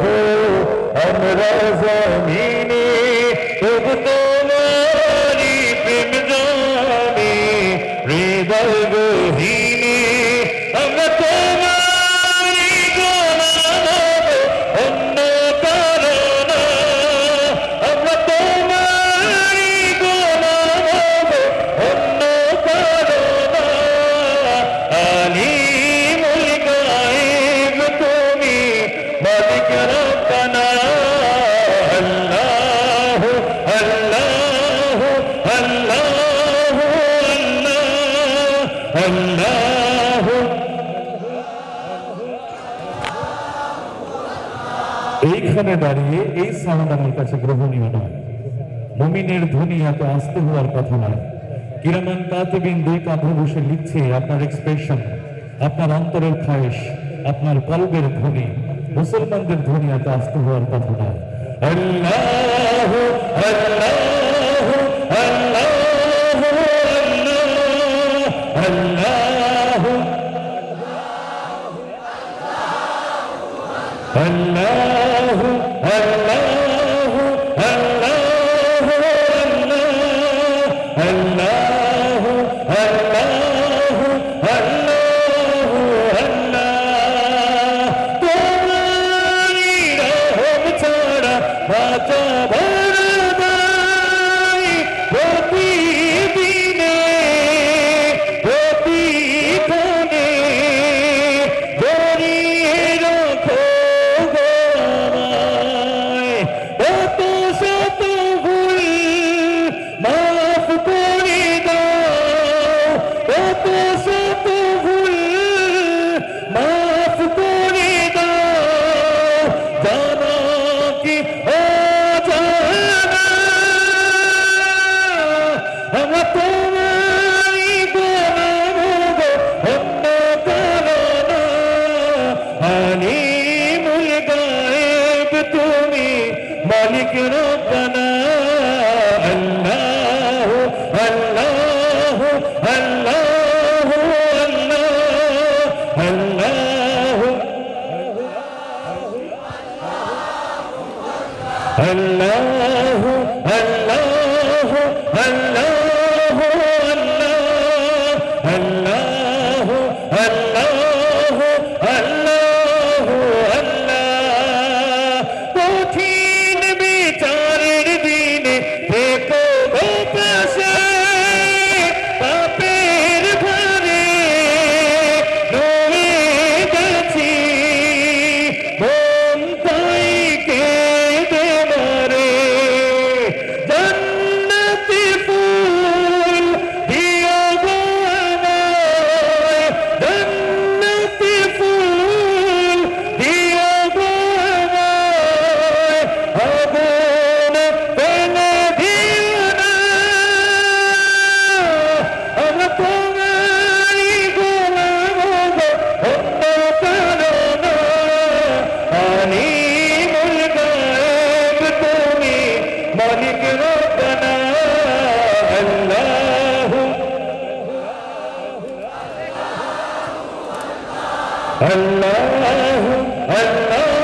हो हमरा ज़मीने तब तुम्हारी प्रेम जाने हृदय गहीने আমরা তোমারি গোলাম অন্য কারো না আমরা তোমারি গোলাম অন্য কারো না আলিমুল গায়েব তুমি মালিক রব্বানা আল্লাহু আল্লাহু আল্লাহু আল্লাহ আল্লাহু এইখানে দাঁড়িয়ে এই সাউন্ড আমার কাছে গ্রহণীয় নয়। মুমিনের ধ্বনি এত আস্তে হওয়ার কথা নয়। কিরামান কাতিবিন দুই কাঁধে বসে লিখছে আপনার এক্সপ্রেশন, আপনার অন্তরের খায়েশ, আপনার কলবের ধ্বনি। মুসলমানদের ধ্বনি এত আস্তে হওয়ার কথা নয়। আল্লাহু আল্লাহু আল্লাহু আল্লাহ আল্লাহু আল্লাহু আল্লাহু আল্লাহু আল্লাহু আল্লাহু আল্লাহু আল্লাহ তোমারি রহম ছাড়া বাঁচা নাই প্রতিদিনে প্রতিক্ষণে জড়িয়ে রাখো কত শত ভুল মাফ করে দাও কত শত ভুল মাফ করে দাও জানা কি অজানা আমরা তোমারি গোলাম গো অন্য কারো না আলিমুল গায়েব তুমি মালিক রব্বানা আল্লাহু আল্লাহু আল্লাহু আল্লাহ আল্লাহু আল্লাহু আল্লাহু আল্লাহু আল্লাহু আল্লাহু আল্লাহু আল্লাহ কঠিন বিচারের দিনে থেকো গো পাশে পাপের ভারে রয়ে গেছি মন তাই কেঁদে মরে জান্নাতি ফুল দিও গো আমায় জান্নাতি ফুল দিও গো আমায় আগুন ফেলে দিও না আমরা তোমারি গোলাম গো অন্য কারো না আলিমুল গায়েব তুমি মালিক রব্বানা আল্লাহু আল্লাহু আল্লাহু